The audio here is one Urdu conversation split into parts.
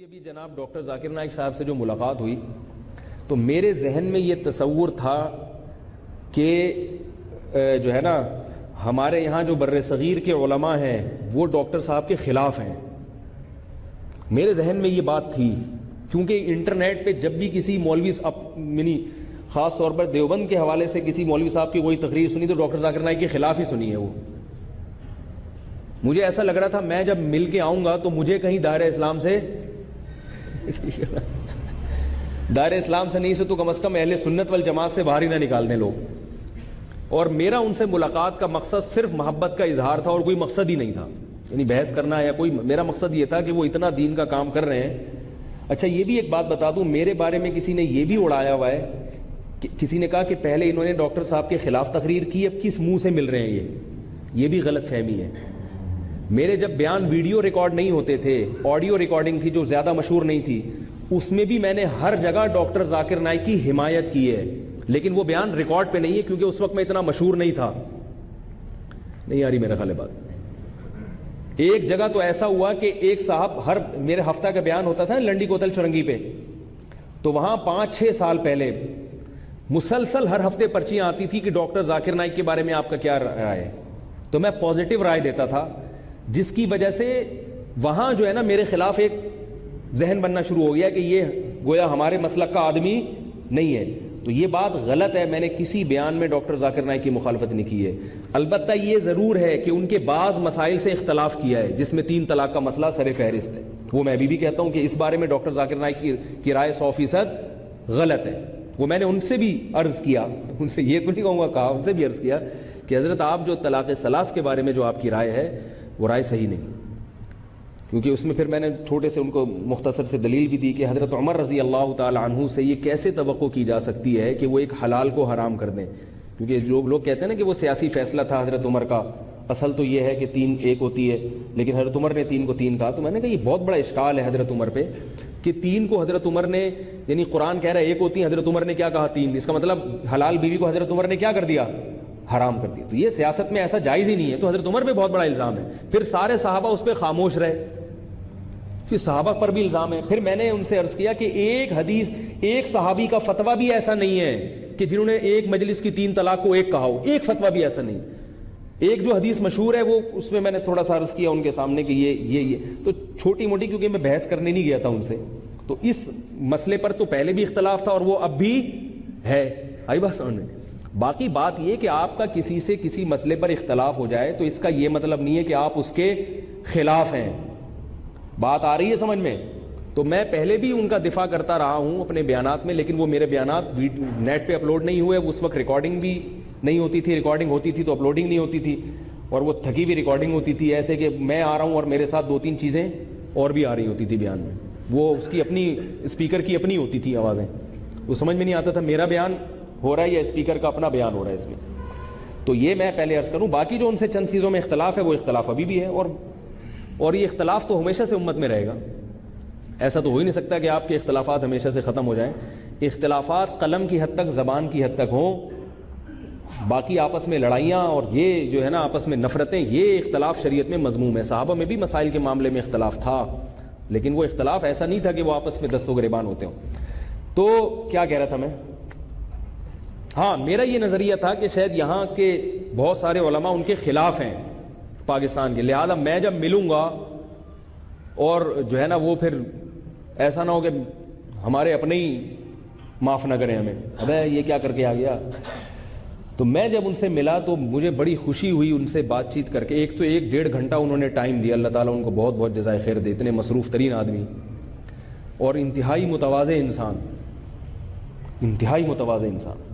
میری ابھی جناب ڈاکٹر ذاکر نائک صاحب سے جو ملاقات ہوئی تو میرے ذہن میں یہ تصور تھا کہ جو ہے نا ہمارے یہاں جو بر صغیر کے علماء ہیں وہ ڈاکٹر صاحب کے خلاف ہیں. میرے ذہن میں یہ بات تھی کیونکہ انٹرنیٹ پہ جب بھی کسی مولوی خاص طور پر دیوبند کے حوالے سے کسی مولوی صاحب کی کوئی تقریر سنی تو ڈاکٹر ذاکر نائک کے خلاف ہی سنی ہے. وہ مجھے ایسا لگ رہا تھا میں جب مل کے آؤں گا تو مجھے کہیں دائرہ اسلام سے نہیں سے تو کم از کم اہل سنت والجماعت سے باہر ہی نہ نکال دیں لوگ. اور میرا ان سے ملاقات کا مقصد صرف محبت کا اظہار تھا اور کوئی مقصد ہی نہیں تھا یعنی بحث کرنا یا کوئی. میرا مقصد یہ تھا کہ وہ اتنا دین کا کام کر رہے ہیں. اچھا یہ بھی ایک بات بتا دوں, میرے بارے میں کسی نے یہ بھی اڑایا ہوا ہے کہ کسی نے کہا کہ پہلے انہوں نے ڈاکٹر صاحب کے خلاف تقریر کی, اب کس منہ سے مل رہے ہیں. یہ بھی غلط فہمی ہے. میرے جب بیان ویڈیو ریکارڈ نہیں ہوتے تھے, آڈیو ریکارڈنگ تھی جو زیادہ مشہور نہیں تھی, اس میں بھی میں نے ہر جگہ ڈاکٹر ذاکر نائک کی حمایت کی ہے, لیکن وہ بیان ریکارڈ پہ نہیں ہے کیونکہ اس وقت میں اتنا مشہور نہیں تھا. نہیں آ رہی میرا خیال بات. ایک جگہ تو ایسا ہوا کہ ایک صاحب میرے ہفتہ کا بیان ہوتا تھا لنڈی کوتل چورنگی پہ, تو وہاں 5-6 سال پہلے مسلسل ہر ہفتے پرچیاں آتی تھی کہ ڈاکٹر ذاکر نائک کے بارے میں آپ کا کیا رائے ہے. تو میں پازیٹیو رائے دیتا تھا, جس کی وجہ سے وہاں جو ہے نا میرے خلاف ایک ذہن بننا شروع ہو گیا کہ یہ گویا ہمارے مسلک کا آدمی نہیں ہے. تو یہ بات غلط ہے. میں نے کسی بیان میں ڈاکٹر ذاکر نائک کی مخالفت نہیں کی ہے. البتہ یہ ضرور ہے کہ ان کے بعض مسائل سے اختلاف کیا ہے, جس میں 3 طلاق کا مسئلہ سر فہرست ہے. وہ میں بھی کہتا ہوں کہ اس بارے میں ڈاکٹر ذاکر نائک کی رائے 100% غلط ہے. وہ میں نے ان سے بھی عرض کیا, ان سے یہ تو نہیں کہوں گا کہا, ان سے بھی عرض کیا کہ حضرت آپ جو طلاق ثلاث کے بارے میں جو آپ کی رائے ہے وہ رائے صحیح نہیں, کیونکہ اس میں پھر میں نے چھوٹے سے ان کو مختصر سے دلیل بھی دی کہ حضرت عمر رضی اللہ تعالی عنہ سے یہ کیسے توقع کی جا سکتی ہے کہ وہ ایک حلال کو حرام کر دیں, کیونکہ جو لوگ کہتے ہیں نا کہ وہ سیاسی فیصلہ تھا حضرت عمر کا, اصل تو یہ ہے کہ 3 ایک ہوتی ہے, لیکن حضرت عمر نے 3 کو 3 کہا. تو میں نے کہا یہ بہت بڑا اشکال ہے حضرت عمر پہ کہ 3 کو حضرت عمر نے, یعنی قرآن کہہ رہا ہے 1 ہوتی ہے, حضرت عمر نے کیا کہا 3, اس کا مطلب حلال بیوی کو حضرت عمر نے کیا کر دیا, حرام کر دیا. تو یہ سیاست میں ایسا جائز ہی نہیں ہے. تو حضرت عمر پہ بہت بڑا الزام ہے. پھر سارے صحابہ اس پہ خاموش رہے, پھر صحابہ پر بھی الزام ہے. پھر میں نے ان سے عرض کیا کہ ایک حدیث, ایک صحابی کا فتویٰ بھی ایسا نہیں ہے کہ جنہوں نے ایک مجلس کی 3 طلاق کو 1 کہا ہو, ایک فتویٰ بھی ایسا نہیں. ایک جو حدیث مشہور ہے وہ اس میں نے تھوڑا سا عرض کیا ان کے سامنے کہ یہ تو چھوٹی موٹی, کیونکہ میں بحث کرنے نہیں گیا تھا ان سے. تو اس مسئلے پر تو پہلے بھی اختلاف تھا اور وہ اب بھی ہے. آئی بات سمجھ میں. باقی بات یہ کہ آپ کا کسی سے کسی مسئلے پر اختلاف ہو جائے تو اس کا یہ مطلب نہیں ہے کہ آپ اس کے خلاف ہیں. بات آ رہی ہے سمجھ میں. تو میں پہلے بھی ان کا دفاع کرتا رہا ہوں اپنے بیانات میں, لیکن وہ میرے بیانات نیٹ پہ اپلوڈ نہیں ہوئے. اس وقت ریکارڈنگ بھی نہیں ہوتی تھی, ریکارڈنگ ہوتی تھی تو اپلوڈنگ نہیں ہوتی تھی, اور وہ تھکی ہوئی ریکارڈنگ ہوتی تھی, ایسے کہ میں آ رہا ہوں اور میرے ساتھ 2-3 چیزیں اور بھی آ رہی ہوتی تھی بیان میں. وہ اس کی اپنی اسپیکر کی اپنی ہوتی تھی آوازیں, وہ سمجھ میں نہیں آتا تھا میرا بیان ہو رہا ہے یا اسپیکر کا اپنا بیان ہو رہا ہے اس میں. تو یہ میں پہلے عرض کروں. باقی جو ان سے چند چیزوں میں اختلاف ہے وہ اختلاف ابھی بھی ہے, اور یہ اختلاف تو ہمیشہ سے امت میں رہے گا. ایسا تو ہو ہی نہیں سکتا کہ آپ کے اختلافات ہمیشہ سے ختم ہو جائیں. اختلافات قلم کی حد تک, زبان کی حد تک ہوں, باقی آپس میں لڑائیاں اور یہ جو ہے نا آپس میں نفرتیں, یہ اختلاف شریعت میں مذموم ہے. صحابہ میں بھی مسائل کے معاملے میں اختلاف تھا, لیکن وہ اختلاف ایسا نہیں تھا کہ وہ آپس میں دست و گریبان ہوتے ہوں. تو کیا کہہ رہا تھا میں, ہاں میرا یہ نظریہ تھا کہ شاید یہاں کے بہت سارے علماء ان کے خلاف ہیں پاکستان کے, لہذا میں جب ملوں گا اور جو ہے نا وہ پھر ایسا نہ ہو کہ ہمارے اپنے ہی معاف نہ کریں ہمیں, ابے یہ کیا کر کے آ گیا. تو میں جب ان سے ملا تو مجھے بڑی خوشی ہوئی ان سے بات چیت کر کے. 1-1.5 گھنٹہ انہوں نے ٹائم دیا, اللہ تعالیٰ ان کو بہت بہت جزائے خیر دے. اتنے مصروف ترین آدمی اور انتہائی متواضع انسان, انتہائی متواضع انسان.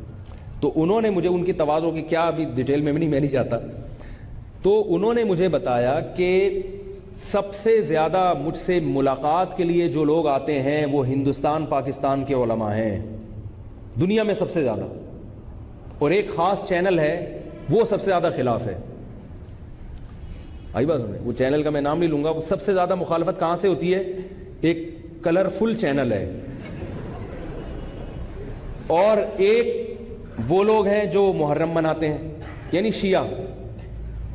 تو انہوں نے مجھے ان کی تواضع کی کیا ابھی ڈیٹیل میں نہیں جاتا, تو انہوں نے مجھے بتایا کہ سب سے زیادہ مجھ سے ملاقات کے لیے جو لوگ آتے ہیں وہ ہندوستان پاکستان کے علماء ہیں دنیا میں سب سے زیادہ, اور ایک خاص چینل ہے وہ سب سے زیادہ خلاف ہے. آئی بات سمجھے, وہ چینل کا میں نام نہیں لوں گا. وہ سب سے زیادہ مخالفت کہاں سے ہوتی ہے, ایک کلرفل چینل ہے, اور ایک وہ لوگ ہیں جو محرم مناتے ہیں یعنی شیعہ,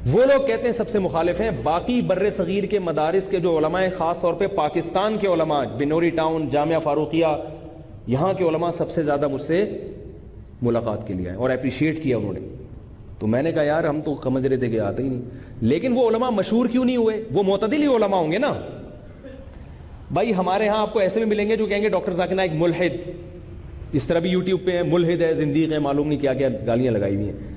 وہ لوگ کہتے ہیں سب سے مخالف ہیں. باقی بر صغیر کے مدارس کے جو علماء ہیں, خاص طور پہ پاکستان کے علماء, بنوری ٹاؤن, جامعہ فاروقیہ, یہاں کے علماء سب سے زیادہ مجھ سے ملاقات کے لیے آئے اور اپریشیٹ کیا انہوں نے. تو میں نے کہا یار ہم تو سمجھ رہے تھے کہ آتے ہی نہیں, لیکن وہ علماء مشہور کیوں نہیں ہوئے؟ وہ معتدل ہی علماء ہوں گے نا بھائی. ہمارے ہاں آپ کو ایسے بھی ملیں گے جو کہیں گے ڈاکٹر ذاکر نائک ملحد, اس طرح بھی یوٹیوب پہ ملحد ہے, زندیق ہے, معلوم نہیں کیا کیا گالیاں لگائی ہوئی ہیں.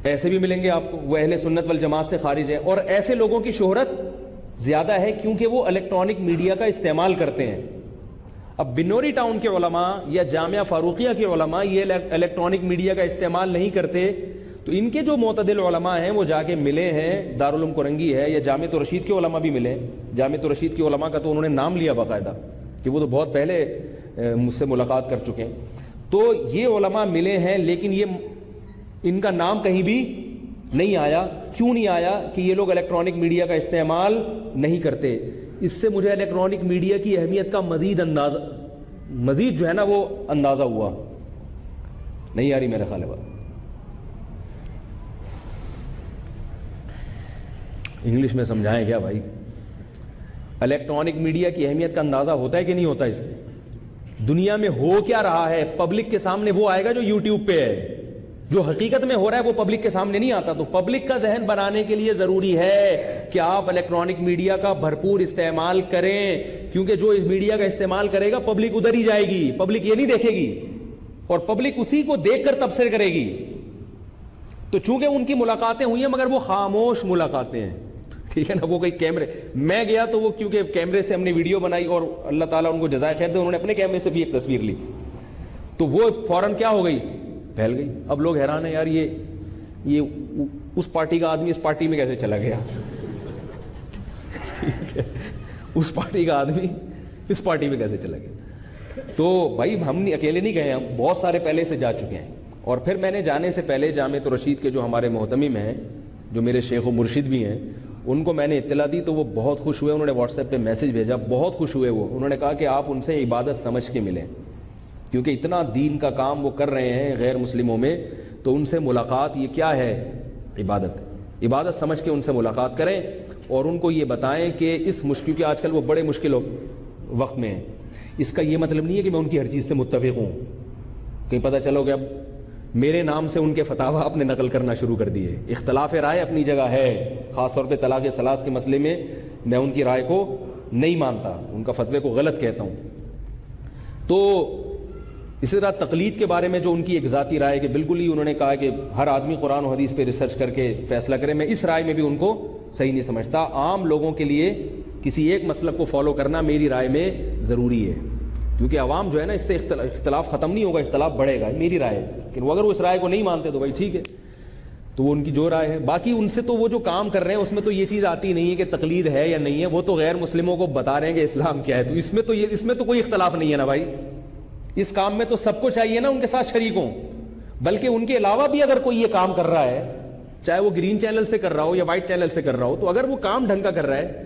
ایسے بھی ملیں گے آپ کو وہ اہل سنت والجماعت سے خارج ہے. اور ایسے لوگوں کی شہرت زیادہ ہے کیونکہ وہ الیکٹرانک میڈیا کا استعمال کرتے ہیں. اب بنوری ٹاؤن کے علماء یا جامعہ فاروقیہ کے علماء یہ الیکٹرانک میڈیا کا استعمال نہیں کرتے, تو ان کے جو معتدل علماء ہیں وہ جا کے ملے ہیں. دارالعلوم کرنگی ہے یا جامعہ رشید کے علماء بھی ملے. جامعہ رشید کے علماء کا تو انہوں نے نام لیا باقاعدہ کہ وہ تو بہت پہلے مجھ سے ملاقات کر چکے ہیں. تو یہ علماء ملے ہیں, لیکن یہ ان کا نام کہیں بھی نہیں آیا. کیوں نہیں آیا؟ کہ یہ لوگ الیکٹرانک میڈیا کا استعمال نہیں کرتے. اس سے مجھے الیکٹرانک میڈیا کی اہمیت کا مزید جو ہے نا وہ اندازہ ہوا. نہیں آ رہی میرے خیال میں انگلش میں سمجھائیں کیا بھائی؟ الیکٹرانک میڈیا کی اہمیت کا اندازہ ہوتا ہے کہ نہیں ہوتا؟ اس سے دنیا میں ہو کیا رہا ہے پبلک کے سامنے وہ آئے گا جو یوٹیوب پہ ہے. جو حقیقت میں ہو رہا ہے وہ پبلک کے سامنے نہیں آتا. تو پبلک کا ذہن بنانے کے لیے ضروری ہے کہ آپ الیکٹرانک میڈیا کا بھرپور استعمال کریں, کیونکہ جو اس میڈیا کا استعمال کرے گا پبلک ادھر ہی جائے گی, پبلک یہ نہیں دیکھے گی, اور پبلک اسی کو دیکھ کر تبصرے کرے گی. تو چونکہ ان کی ملاقاتیں ہوئی ہیں مگر وہ خاموش ملاقاتیں ہیں, ٹھیک ہے نا. وہ کوئی کیمرے, میں گیا تو وہ کیونکہ کیمرے سے ہم نے ویڈیو بنائی اور اللہ تعالیٰ ان کو جزائے خیر دے, انہوں نے اپنے کیمرے سے بھی ایک تصویر لی, تو وہ فوراً کیا ہو گئی, پھیل گئی. اب لوگ حیران ہیں یار یہ اس پارٹی کا آدمی اس پارٹی میں کیسے چلا گیا اس پارٹی کا آدمی اس پارٹی میں کیسے چلا گیا. تو بھائی ہم اکیلے نہیں گئے, ہم بہت سارے پہلے سے جا چکے ہیں. اور پھر میں نے جانے سے پہلے جامعہ رشید کے جو ہمارے محتمم ہیں, جو میرے شیخ و مرشد بھی ہیں, ان کو میں نے اطلاع دی تو وہ بہت خوش ہوئے. انہوں نے واٹس ایپ پہ میسج بھیجا, بہت خوش ہوئے. وہ انہوں نے کہا کہ آپ ان سے عبادت سمجھ کے ملیں, کیونکہ اتنا دین کا کام وہ کر رہے ہیں غیر مسلموں میں, تو ان سے ملاقات یہ کیا ہے, عبادت سمجھ کے ان سے ملاقات کریں اور ان کو یہ بتائیں کہ اس مشکل, کہ آج کل وہ بڑے مشکل وقت میں ہیں. اس کا یہ مطلب نہیں ہے کہ میں ان کی ہر چیز سے متفق ہوں. کہیں پتہ چلو کہ اب میرے نام سے ان کے فتاوی آپ نے نقل کرنا شروع کر دیے. اختلاف رائے اپنی جگہ ہے, خاص طور پہ طلاق ثلاث کے مسئلے میں میں ان کی رائے کو نہیں مانتا, ان کا فتوے کو غلط کہتا ہوں. تو اسی طرح تقلید کے بارے میں جو ان کی ایک ذاتی رائے کہ بالکل ہی انہوں نے کہا کہ ہر آدمی قرآن و حدیث پہ ریسرچ کر کے فیصلہ کرے, میں اس رائے میں بھی ان کو صحیح نہیں سمجھتا. عام لوگوں کے لیے کسی ایک مسلک کو فالو کرنا میری رائے میں ضروری ہے, کیونکہ عوام جو ہے نا اس سے اختلاف ختم نہیں ہوگا, اختلاف بڑھے گا, میری رائے ہے. لیکن اگر وہ اس رائے کو نہیں مانتے تو بھائی ٹھیک ہے, تو وہ ان کی جو رائے ہے. باقی ان سے تو وہ جو کام کر رہے ہیں اس میں تو یہ چیز آتی نہیں ہے کہ تقلید ہے یا نہیں ہے, وہ تو غیر مسلموں کو بتا رہے ہیں کہ اسلام کیا ہے. تو اس میں تو کوئی اختلاف نہیں ہے نا بھائی. اس کام میں تو سب کو چاہیے نا ان کے ساتھ شریک ہوں. بلکہ ان کے علاوہ بھی اگر کوئی یہ کام کر رہا ہے, چاہے وہ گرین چینل سے کر رہا ہو یا وائٹ چینل سے کر رہا ہو, تو اگر وہ کام ڈھنگ کا کر رہا ہے.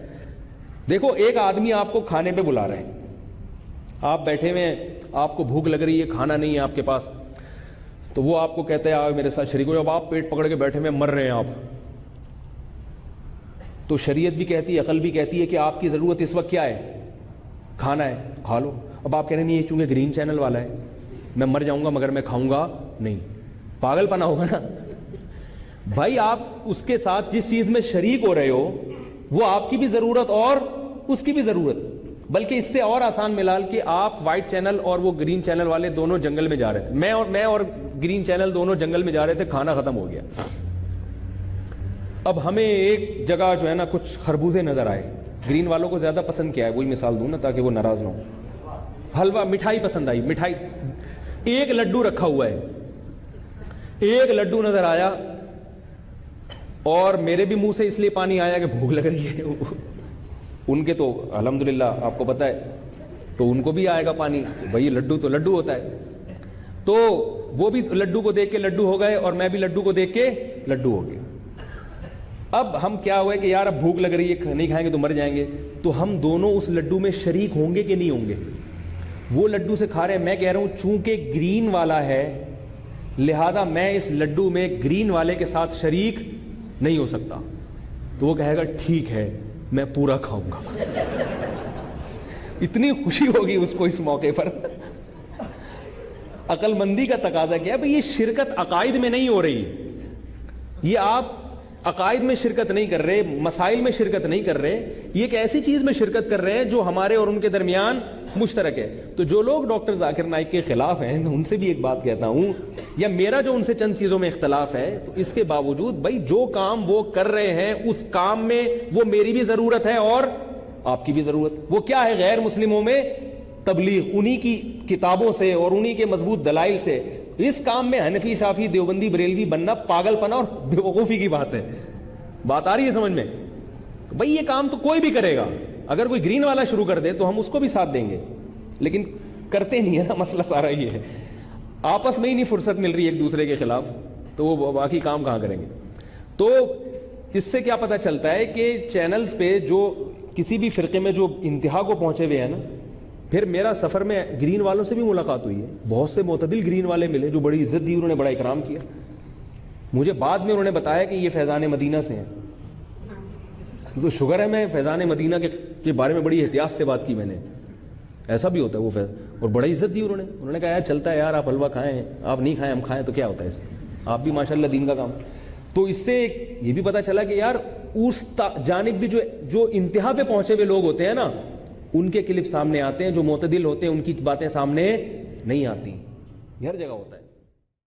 دیکھو ایک آدمی آپ کو کھانے پہ بلا رہے ہیں, آپ بیٹھے ہوئے ہیں, آپ کو بھوک لگ رہی ہے, کھانا نہیں ہے آپ کے پاس, تو وہ آپ کو کہتے ہیں آؤ میرے ساتھ شریک ہو. اب آپ پیٹ پکڑ کے بیٹھے ہوئے مر رہے ہیں آپ, تو شریعت بھی کہتی ہے, عقل بھی کہتی ہے کہ آپ کی ضرورت اس وقت کیا ہے, کھانا ہے, کھا لو. اب آپ کہہ رہے ہیں نہیں چونکہ گرین چینل والا ہے میں مر جاؤں گا مگر میں کھاؤں گا نہیں, پاگل پنا ہوگا نا بھائی. آپ اس کے ساتھ جس چیز میں شریک ہو رہے ہو وہ آپ کی بھی ضرورت اور اس کی بھی ضرورت, بلکہ اس سے اور آسان ملال کہ آپ وائٹ چینل اور وہ گرین چینل والے دونوں جنگل میں جا رہے تھے, میں اور گرین چینل دونوں جنگل میں جا رہے تھے, کھانا ختم ہو گیا. اب ہمیں ایک جگہ جو ہے نا کچھ خربوزے نظر آئے, گرین والوں کو زیادہ پسند کیا ہے وہی مثال دوں نا تاکہ وہ ناراض نہ ہو. حلوہ, مٹھائی پسند آئی, مٹھائی, ایک لڈو رکھا ہوا ہے, ایک لڈو نظر آیا اور میرے بھی منہ سے اس لیے پانی آیا کہ بھوک لگ رہی ہے. ان کے تو الحمدللہ آپ کو پتہ ہے تو ان کو بھی آئے گا پانی, بھائی لڈو تو لڈو ہوتا ہے. تو وہ بھی لڈو کو دیکھ کے لڈو ہو گئے اور میں بھی لڈو کو دیکھ کے لڈو ہو گئے. اب ہم کیا ہوئے کہ یار اب بھوک لگ رہی ہے, نہیں کھائیں گے تو مر جائیں گے, تو ہم دونوں اس لڈو میں شریک ہوں گے کہ نہیں ہوں گے. وہ لڈو سے کھا رہے ہیں, میں کہہ رہا ہوں چونکہ گرین والا ہے لہذا میں اس لڈو میں گرین والے کے ساتھ شریک نہیں ہو سکتا. تو وہ کہے گا ٹھیک ہے میں پورا کھاؤں گا. اتنی خوشی ہوگی اس کو اس موقع پر. عقل مندی کا تقاضا کیا ہے بھئی یہ شرکت عقائد میں نہیں ہو رہی, یہ آپ عقائد میں شرکت نہیں کر رہے, مسائل میں شرکت نہیں کر رہے, یہ ایک ایسی چیز میں شرکت کر رہے ہیں جو ہمارے اور ان کے درمیان مشترک ہے. تو جو لوگ ڈاکٹر ذاکر نائک کے خلاف ہیں میں ان سے بھی ایک بات کہتا ہوں, یا میرا جو ان سے چند چیزوں میں اختلاف ہے, تو اس کے باوجود بھائی جو کام وہ کر رہے ہیں اس کام میں وہ میری بھی ضرورت ہے اور آپ کی بھی ضرورت. وہ کیا ہے؟ غیر مسلموں میں تبلیغ, انہی کی کتابوں سے اور انہی کے مضبوط دلائل سے. اس کام میں حنفی شافی دیوبندی بریلوی بننا پاگل پنا اور بیوقوفی کی بات ہے. بات آ رہی ہے سمجھ میں؟ تو بھائی یہ کام تو کوئی بھی کرے گا, اگر کوئی گرین والا شروع کر دے تو ہم اس کو بھی ساتھ دیں گے, لیکن کرتے نہیں ہے نا. مسئلہ سارا یہ ہے, آپس میں ہی نہیں فرصت مل رہی ایک دوسرے کے خلاف, تو وہ باقی کام کہاں کریں گے. تو اس سے کیا پتہ چلتا ہے کہ چینلز پہ جو کسی بھی فرقے میں جو انتہا کو پہنچے ہوئے ہیں نا, پھر میرا سفر میں گرین والوں سے بھی ملاقات ہوئی ہے, بہت سے معتدل گرین والے ملے جو بڑی عزت دی, انہوں نے بڑا اکرام کیا. مجھے بعد میں انہوں نے بتایا کہ یہ فیضان مدینہ سے ہیں. تو شکر ہے میں فیضان مدینہ کے بارے میں بڑی احتیاط سے بات کی میں نے, ایسا بھی ہوتا ہے وہ فیض, اور بڑی عزت دی انہوں نے کہا یار چلتا ہے یار, آپ حلوہ کھائیں, آپ نہیں کھائیں ہم کھائیں تو کیا ہوتا ہے اس سے, آپ بھی ماشاءاللہ دین کا کام. تو اس سے یہ بھی پتا چلا کہ یار اس جانب بھی جو انتہا پہ پہنچے ہوئے لوگ ہوتے ہیں نا, ان کے کلپ سامنے آتے ہیں, جو معتدل ہوتے ہیں ان کی باتیں سامنے نہیں آتی. ہر جگہ ہوتا ہے.